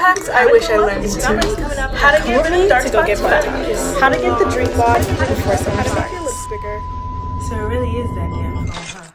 facts I wish I learned into. How to get rid of to go get Botox. How to get the dream bod before summer starts. So it really is that damn phone, huh?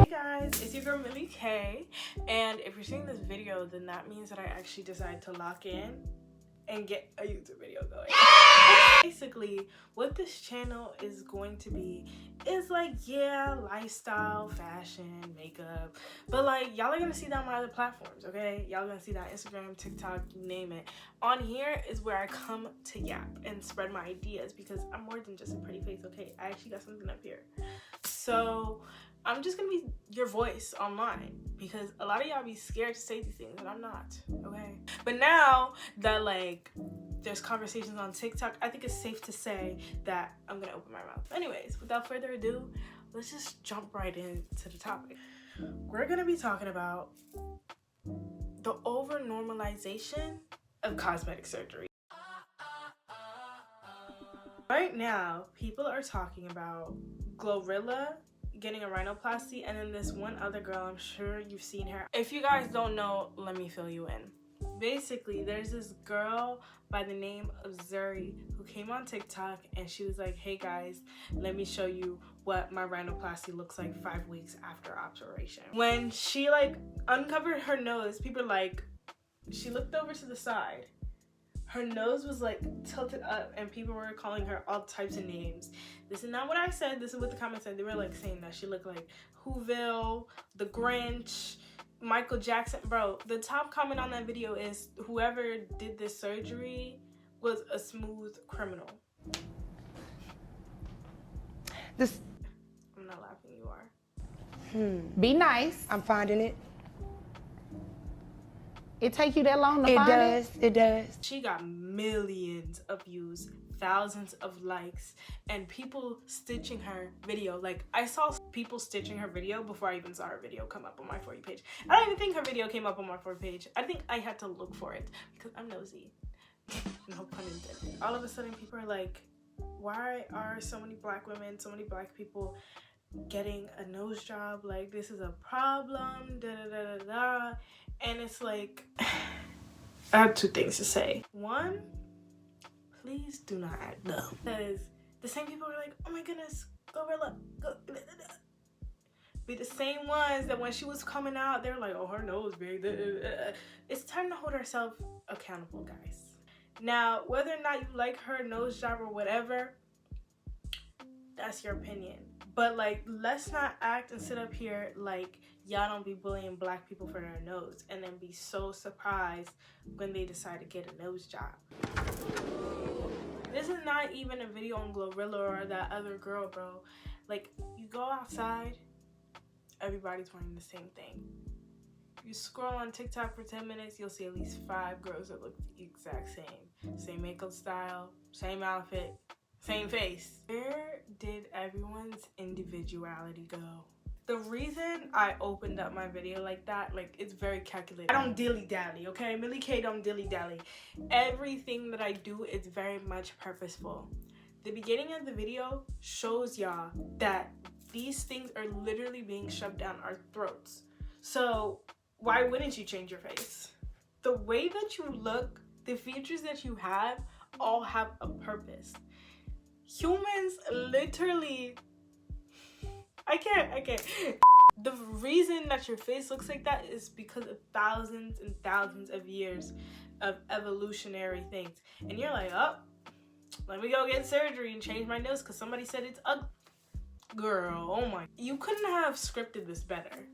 Hey guys, it's your girl Millie K, and if you're seeing this video, then that means that I actually decided to lock in and get a YouTube video going. Basically, what this channel is going to be is like, yeah, lifestyle, fashion, makeup, but like y'all are gonna see that on my other platforms, okay? Y'all gonna see that Instagram, TikTok, you name it. On here is where I come to yap and spread my ideas, because I'm more than just a pretty face, okay? I actually got something up here. So I'm just gonna be your voice online, because a lot of y'all be scared to say these things, and I'm not, okay? But now that like there's conversations on TikTok, I think it's safe to say that I'm gonna open my mouth. Anyways, without further ado, let's just jump right into the topic. We're gonna be talking about the over-normalization of cosmetic surgery. Right now, people are talking about Glorilla getting a rhinoplasty, and then this one other girl, I'm sure you've seen her. If you guys don't know, let me fill you in. Basically, there's this girl by the name of Zuri who came on TikTok, and she was like, hey guys, let me show you what my rhinoplasty looks like 5 weeks after operation. When she like uncovered her nose, people like, she looked over to the side. Her nose was like tilted up, and people were calling her all types of names. This is not what I said, this is what the comments said. They were like saying that she looked like Whoville, the Grinch, Michael Jackson. Bro, the top comment on that video is whoever did this surgery was a smooth criminal. I'm not laughing, you are. Be nice. I'm finding it. It take you that long to find it? It does. She got millions of views, thousands of likes, and people stitching her video. Like, I saw people stitching her video before I even saw her video come up on my For You page. I don't even think her video came up on my For You page. I think I had to look for it because I'm nosy. No pun intended. All of a sudden, people are like, why are so many black women, so many black people getting a nose job? Like, this is a problem, da da da da da. And it's like, I have two things to say. One, please do not act dumb. Because the same people are like, oh my goodness, Gorilla, go, da, da, da. Be the same ones that when she was coming out, they're like, oh, her nose big. Da, da, da. It's time to hold ourselves accountable, guys. Now, whether or not you like her nose job or whatever, that's your opinion. But like, let's not act and sit up here like y'all don't be bullying black people for their nose and then be so surprised when they decide to get a nose job. This is not even a video on Glorilla or that other girl, bro. Like, you go outside, everybody's wearing the same thing. You scroll on TikTok for 10 minutes, you'll see at least 5 girls that look the exact same. Same makeup style, same outfit, same face. Where did everyone's individuality go? The reason I opened up my video like that, like, it's very calculated. I don't dilly-dally, okay? Millie K don't dilly-dally. Everything that I do is very much purposeful. The beginning of the video shows y'all that these things are literally being shoved down our throats. So why wouldn't you change your face? The way that you look, the features that you have, all have a purpose. Humans literally, I can't. The reason that your face looks like that is because of thousands and thousands of years of evolutionary things. And you're like, oh, let me go get surgery and change my nose because somebody said it's ugly. Girl, oh my. You couldn't have scripted this better.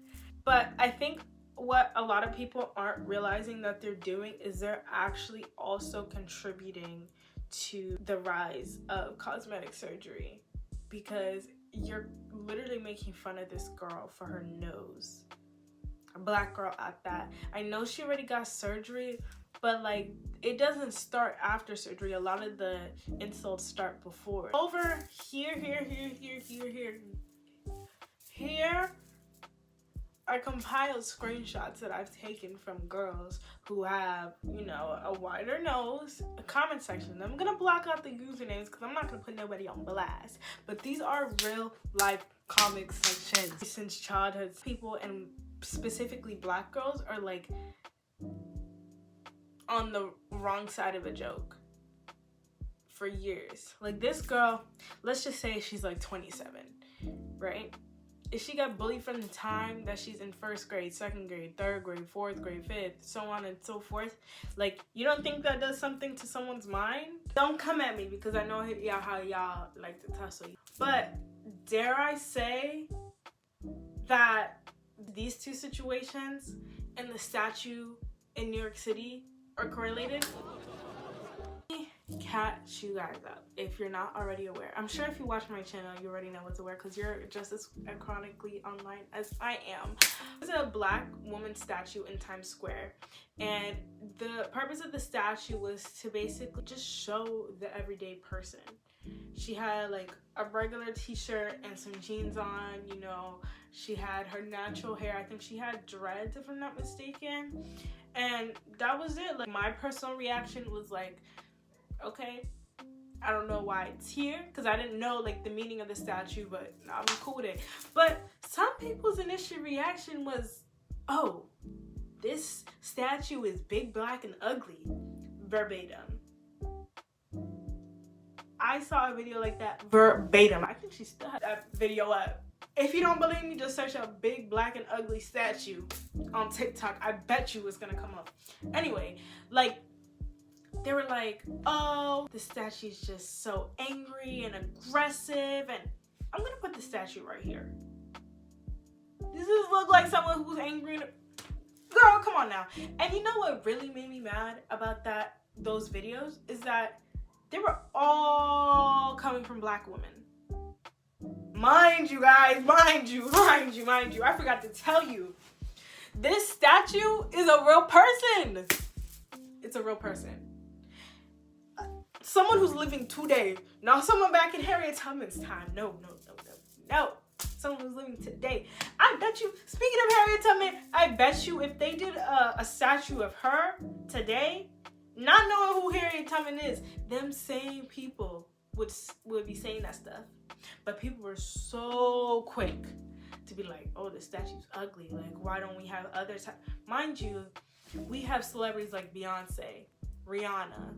But I think what a lot of people aren't realizing that they're doing is they're actually also contributing to the rise of cosmetic surgery, because you're literally making fun of this girl for her nose, a black girl at that. I know she already got surgery, but like, it doesn't start after surgery. A lot of the insults start before. Over here, I I compiled screenshots that I've taken from girls who have, you know, a wider nose, a comment section. I'm gonna block out the usernames because I'm not gonna put nobody on blast. But these are real life comic sections. Since childhood, people, and specifically black girls, are like on the wrong side of a joke for years. Like this girl, let's just say she's like 27, right? If she got bullied from the time that she's in 1st grade, 2nd grade, 3rd grade, 4th grade, 5th, so on and so forth, like, you don't think that does something to someone's mind? Don't come at me because I know how y'all like to tussle. But dare I say that these two situations and the statue in New York City are correlated? Catch you guys up if you're not already aware. I'm sure if you watch my channel you already know what's aware because you're just as chronically online as I am. There's a black woman statue in Times Square, and the purpose of the statue was to basically just show the everyday person. She had like a regular t-shirt and some jeans on, you know, she had her natural hair. I think she had dreads if I'm not mistaken, and that was it. Like, my personal reaction was like, okay, I don't know why it's here because I didn't know like the meaning of the statue, but I'm cool with it. But some people's initial reaction was, oh, this statue is big, black, and ugly, verbatim. I saw a video like that verbatim. I think she still had that video up. If you don't believe me, just search up big, black, and ugly statue on TikTok. I bet you it's gonna come up. Anyway, like, they were like, oh, the statue's just so angry and aggressive, and I'm gonna put the statue right here. Does this look like someone who's angry? Girl, come on now. And you know what really made me mad about those videos is that they were all coming from black women. Mind you guys, mind you. I forgot to tell you, this statue is a real person. It's a real person. Someone who's living today, not someone back in Harriet Tubman's time. No. Someone who's living today. I bet you, speaking of Harriet Tubman, I bet you if they did a statue of her today, not knowing who Harriet Tubman is, them same people would be saying that stuff. But people were so quick to be like, oh, the statue's ugly. Like, why don't we have other Mind you, we have celebrities like Beyonce, Rihanna,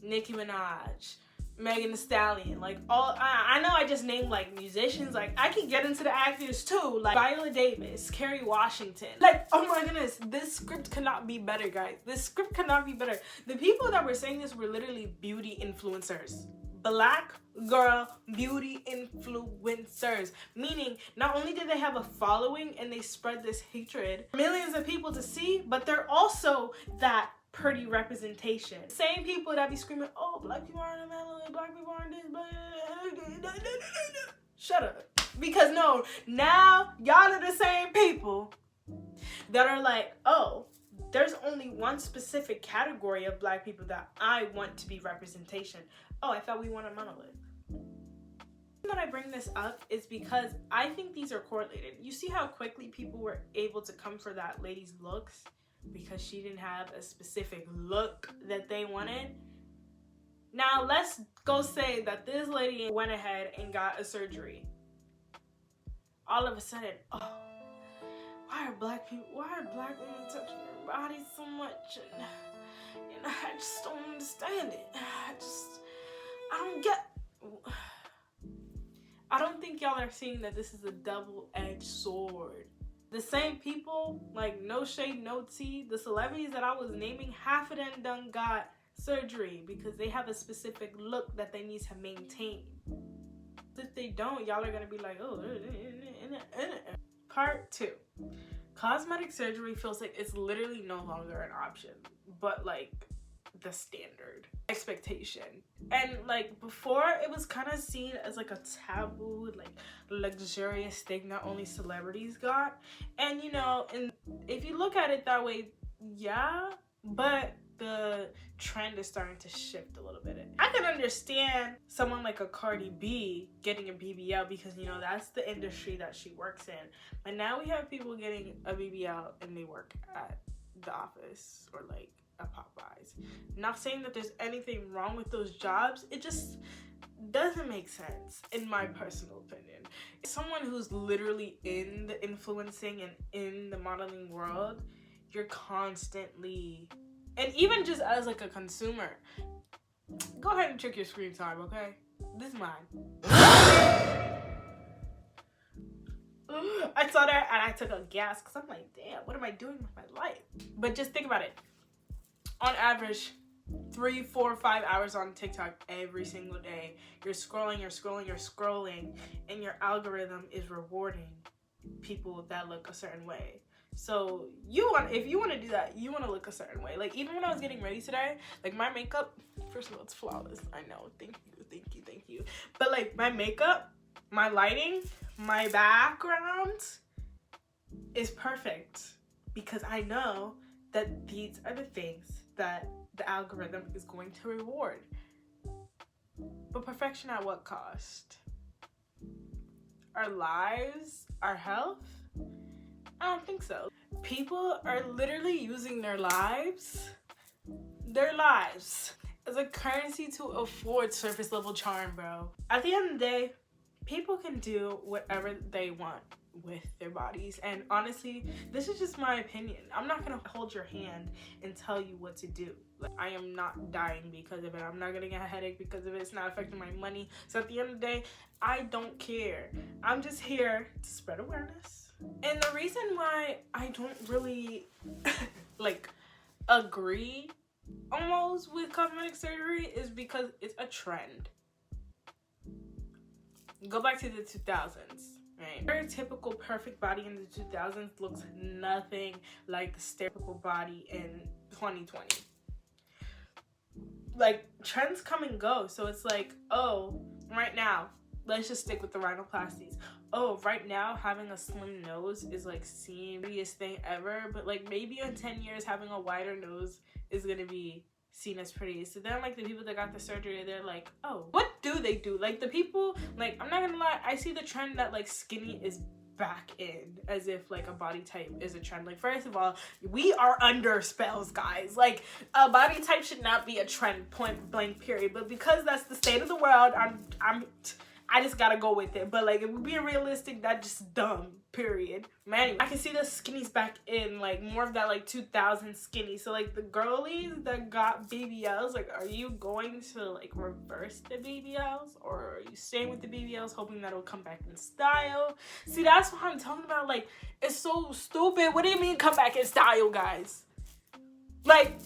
Nicki Minaj, Megan Thee Stallion, like all, I know I just named like musicians, like I can get into the actors too, like Viola Davis, Kerry Washington. Like, oh my goodness, this script cannot be better, guys. This script cannot be better. The people that were saying this were literally beauty influencers. Black girl beauty influencers, meaning not only did they have a following and they spread this hatred for millions of people to see, but they're also that pretty representation. Same people that be screaming, oh, black people aren't mellow, black people aren't this, blah, blah, blah. Shut up. Because no, now y'all are the same people that are like, oh, there's only one specific category of black people that I want to be representation. Oh, I thought we wanted monolith. The reason that I bring this up is because I think these are correlated. You see how quickly people were able to come for that lady's looks because she didn't have a specific look that they wanted? Now let's go say that this lady went ahead and got a surgery. All of a sudden, oh, why are black women touching their bodies so much? And I just don't understand it. I don't think y'all are seeing that this is a double-edged sword. The same people, like, no shade, no tea, the celebrities that I was naming, half of them done got surgery because they have a specific look that they need to maintain. If they don't, y'all are gonna be like, oh. Part 2. Cosmetic surgery feels like it's literally no longer an option, but like the standard expectation. And like before, it was kind of seen as like a taboo, like luxurious thing that only celebrities got. And you know, and if you look at it that way, yeah, but the trend is starting to shift a little bit. I can understand someone like a Cardi B getting a BBL because, you know, that's the industry that she works in. But now we have people getting a BBL and they work at the office or like a Popeyes. Not saying that there's anything wrong with those jobs. It just doesn't make sense in my personal opinion. Someone who's literally in the influencing and in the modeling world, you're constantly, and even just as like a consumer, go ahead and check your screen time, okay? This is mine. I saw that and I took a gas because I'm like, damn, what am I doing with my life? But just think about it. On average, 3, 4, 5 hours on TikTok every single day. You're scrolling, and your algorithm is rewarding people that look a certain way. So if you want to do that, you want to look a certain way. Like, even when I was getting ready today, like, my makeup, first of all, it's flawless. I know, thank you. But like, my makeup, my lighting, my background is perfect because I know that these are the things that the algorithm is going to reward. But perfection at what cost? Our lives? Our health? I don't think so. People are literally using their lives as a currency to afford surface level charm, bro. At the end of the day, people can do whatever they want with their bodies, and honestly, this is just my opinion. I'm not gonna hold your hand and tell you what to do. Like, I am not dying because of it. I'm not getting a headache because of it. It's not affecting my money. So at the end of the day, I don't care. I'm just here to spread awareness. And the reason why I don't really like agree almost with cosmetic surgery is because it's a trend. Go back to the 2000s. Right. Very typical perfect body in the 2000s looks nothing like the stereotypical body in 2020. Like, trends come and go, so it's like, oh, right now, let's just stick with the rhinoplasties. Oh, right now, having a slim nose is like the prettiest thing ever, but like maybe in 10 years, having a wider nose is gonna be seen as pretty. So then, like, the people that got the surgery, they're like, oh, what do they do? Like, the people, like, I'm not gonna lie, I see the trend that like skinny is back in, as if like a body type is a trend. Like, first of all, we are under spells, guys. Like, a body type should not be a trend, point blank period. But because that's the state of the world, I just gotta go with it. But like, if we're being realistic, that's just dumb, period. Man, anyway, I can see the skinnies back in, like, more of that like 2000 skinny. So like, the girlies that got BBLs, like, are you going to like reverse the BBLs, or are you staying with the BBLs hoping that it'll come back in style? See, that's what I'm talking about. Like, it's so stupid. What do you mean come back in style, guys? Like,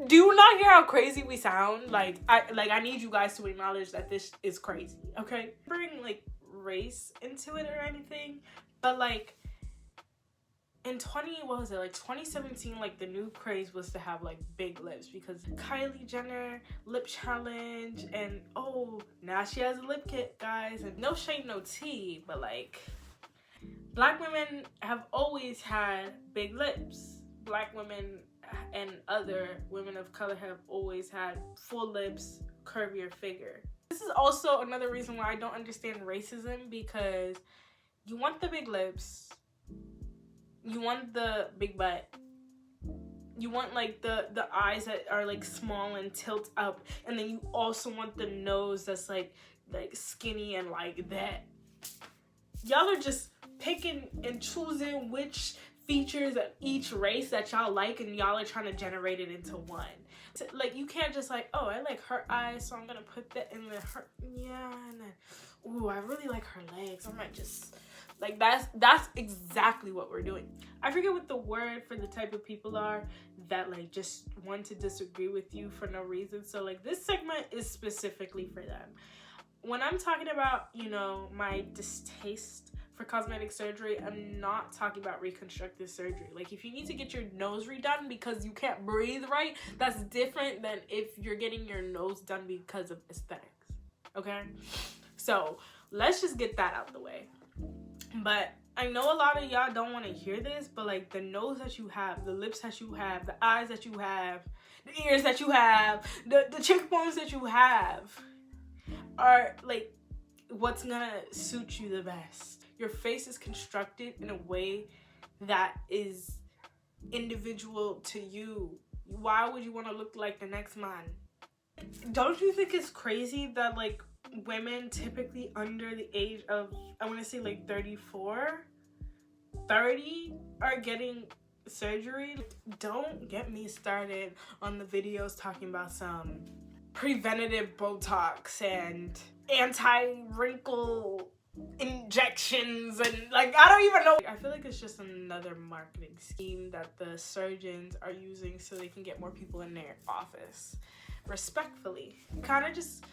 do you not hear how crazy we sound? Like, I need you guys to acknowledge that this is crazy, okay? Bring like race into it or anything, but like in 2017, like, the new craze was to have like big lips because Kylie Jenner lip challenge, and oh, now she has a lip kit, guys. And no shade, no tea, but like, Black women have always had big lips. Black women and other women of color have always had full lips, curvier figure. This is also another reason why I don't understand racism, because you want the big lips, you want the big butt, you want like the eyes that are like small and tilt up, and then you also want the nose that's like skinny and like that. Y'all are just picking and choosing which features of each race that y'all like, and y'all are trying to generate it into one. So, like, you can't just like, oh, I like her eyes, so I'm gonna put that in the her, yeah, and then, ooh, I really like her legs, I might just, like, that's exactly what we're doing. I forget what the word for the type of people are that like just want to disagree with you for no reason. So like, this segment is specifically for them. When I'm talking about, you know, my distaste for cosmetic surgery, I'm not talking about reconstructive surgery. Like, if you need to get your nose redone because you can't breathe right, that's different than if you're getting your nose done because of aesthetics, okay? So let's just get that out of the way. But I know a lot of y'all don't want to hear this, but like, the nose that you have, the lips that you have, the eyes that you have, the ears that you have, the cheekbones that you have are like what's gonna suit you the best. Your face is constructed in a way that is individual to you. Why would you want to look like the next man? Don't you think it's crazy that like women typically under the age of, I want to say like 34, 30 are getting surgery? Don't get me started on the videos talking about some preventative Botox and anti-wrinkle injections and like I don't even know. I feel like it's just another marketing scheme that the surgeons are using so they can get more people in their office. Respectfully, kind of just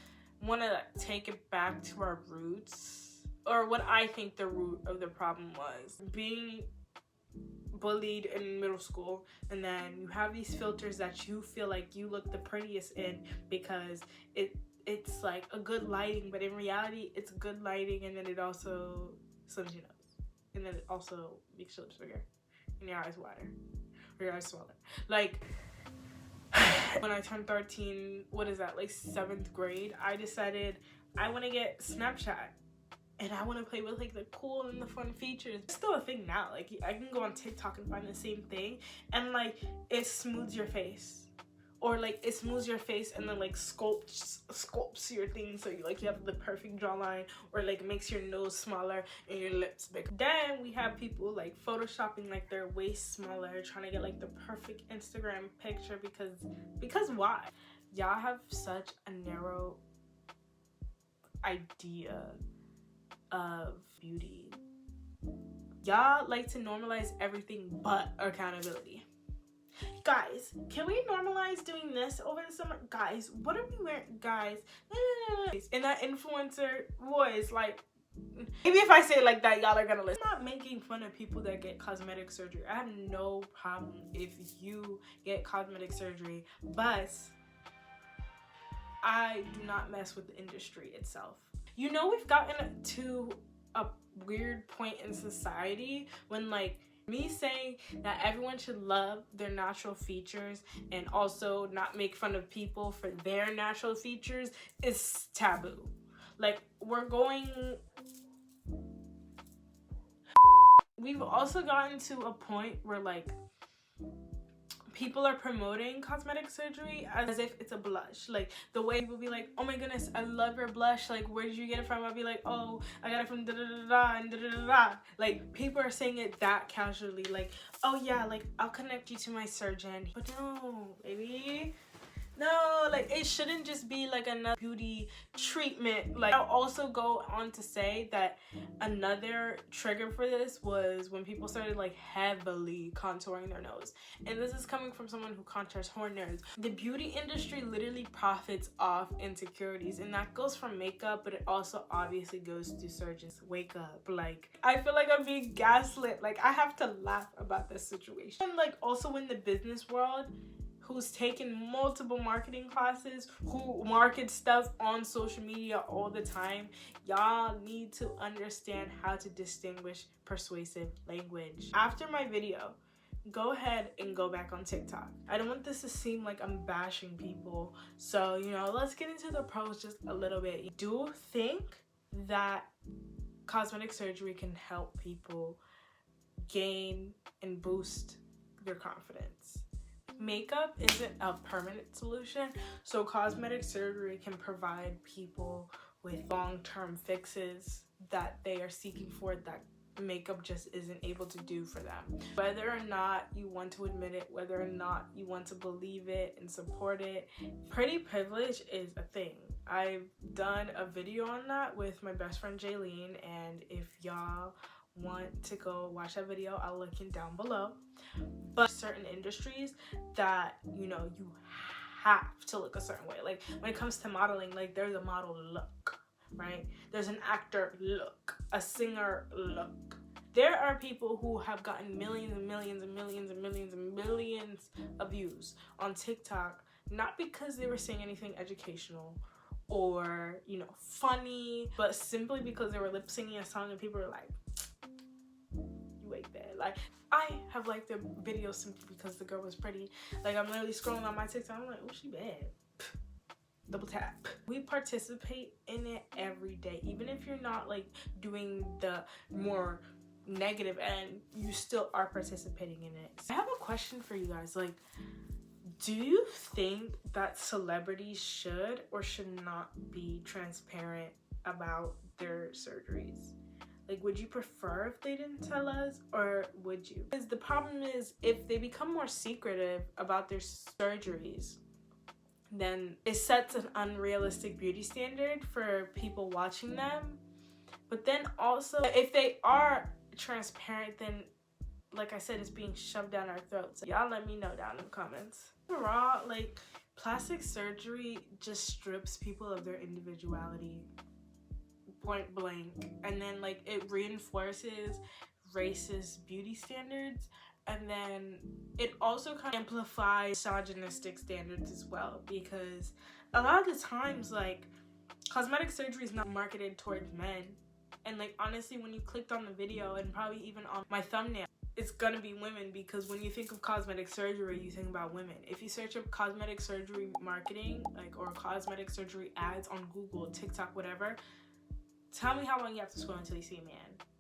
want to take it back to our roots, or what I think the root of the problem was. Being bullied in middle school, and then you have these filters that you feel like you look the prettiest in because it's like a good lighting, but in reality it's good lighting, and then it also slims your nose, and then it also makes your lips bigger and your eyes wider or your eyes smaller. Like when I turned 13, what is that, like 7th grade, I decided I want to get Snapchat. And I want to play with like the cool and the fun features. It's still a thing now. Like I can go on TikTok and find the same thing, and like it smooths your face, or like it smooths your face and then like sculpts your thing so you have the perfect jawline, or like makes your nose smaller and your lips big. Then we have people like photoshopping like their waist smaller, trying to get like the perfect Instagram picture because why? Y'all have such a narrow idea of beauty. Y'all like to normalize everything but accountability. Guys, can we normalize doing this over the summer? Guys, what are we wearing? Guys, and that influencer voice, like, maybe if I say it like that, y'all are gonna listen. I'm not making fun of people that get cosmetic surgery. I have no problem if you get cosmetic surgery, but I do not mess with the industry itself. You know, we've gotten to a weird point in society when like me saying that everyone should love their natural features and also not make fun of people for their natural features is taboo. Like we've also gotten to a point where like people are promoting cosmetic surgery as if it's a blush. Like the way people be like, oh my goodness, I love your blush, like where did you get it from? I'll be like, oh, I got it from da da da da and da da da da. Like people are saying it that casually, like, oh yeah, like I'll connect you to my surgeon. But no, baby, no, like it shouldn't just be like another beauty treatment. Like I'll also go on to say that another trigger for this was when people started like heavily contouring their nose, and this is coming from someone who contours her nose. The beauty industry literally profits off insecurities, and that goes from makeup, but it also obviously goes to surgeons. Wake up. Like I feel like I'm being gaslit. Like I have to laugh about this situation. And like also in the business world, who's taken multiple marketing classes, who market stuff on social media all the time, y'all need to understand how to distinguish persuasive language. After my video, go ahead and go back on TikTok. I don't want this to seem like I'm bashing people, so you know, let's get into the pros just a little bit. Do you think that cosmetic surgery can help people gain and boost their confidence? Makeup isn't a permanent solution, so cosmetic surgery can provide people with long-term fixes that they are seeking for that makeup just isn't able to do for them. Whether or not you want to admit it, whether or not you want to believe it and support it, pretty privilege is a thing. I've done a video on that with my best friend Jaylene, and if y'all want to go watch that video, I'll link it down below. But certain industries that, you know, you have to look a certain way. Like when it comes to modeling, like there's a model look, right? There's an actor look, a singer look. There are people who have gotten millions and millions and millions and millions and millions of views on TikTok, not because they were saying anything educational or, you know, funny, but simply because they were lip singing a song and people were like, you ain't bad. Like, I I have liked the video simply because the girl was pretty. Like, I'm literally scrolling on my TikTok, I'm like, oh, she bad. Double tap. We participate in it every day. Even if you're not like doing the more negative end, you still are participating in it. I have a question for you guys. Like, do you think that celebrities should or should not be transparent about their surgeries? Like, would you prefer if they didn't tell us, or would you? Because the problem is, if they become more secretive about their surgeries, then it sets an unrealistic beauty standard for people watching them. But then also, if they are transparent, then like I said, it's being shoved down our throats. Y'all let me know down in the comments. Overall, like, plastic surgery just strips people of their individuality, point blank. And then like it reinforces racist beauty standards, and then it also kind of amplifies misogynistic standards as well, because a lot of the times, like, cosmetic surgery is not marketed towards men. And like, honestly, when you clicked on the video and probably even on my thumbnail, it's gonna be women, because when you think of cosmetic surgery, you think about women. If you search up cosmetic surgery marketing, like, or cosmetic surgery ads on Google, TikTok, whatever, tell me how long you have to scroll until you see a man.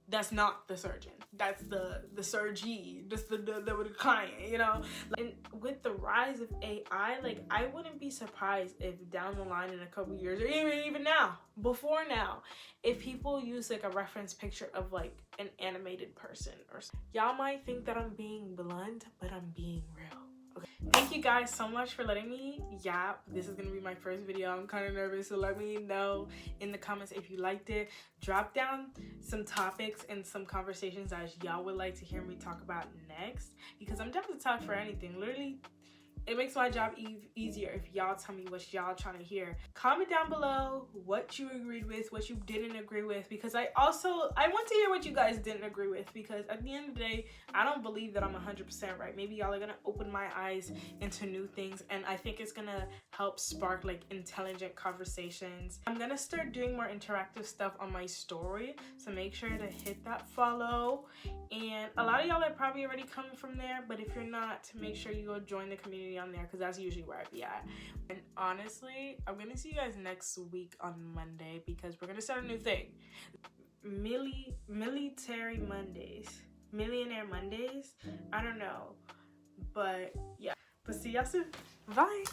That's not the surgeon. That's the surgee. Just the client, you know? And with the rise of AI, like, I wouldn't be surprised if down the line in a couple years, or even now, before now, if people use like a reference picture of like an animated person or something. Y'all might think that I'm being blunt, but I'm being real. Okay. Thank you guys so much for letting me yap. This is gonna be my first video. I'm kind of nervous, so let me know in the comments if you liked it. Drop down some topics and some conversations that y'all would like to hear me talk about next, because I'm down to talk for anything. Literally, it makes my job easier if y'all tell me what y'all trying to hear. Comment down below what you agreed with, what you didn't agree with, because I want to hear what you guys didn't agree with, because at the end of the day, I don't believe that I'm 100% right. Maybe y'all are gonna open my eyes into new things, and I think it's gonna help spark like intelligent conversations. I'm gonna start doing more interactive stuff on my story, so make sure to hit that follow. And a lot of y'all are probably already coming from there, but if you're not, make sure you go join the community on there, because that's usually where I be at. And honestly, I'm gonna see you guys next week on Monday, because we're gonna start a new thing. Military Mondays, Millionaire Mondays, I don't know, but yeah. But see y'all soon. Bye.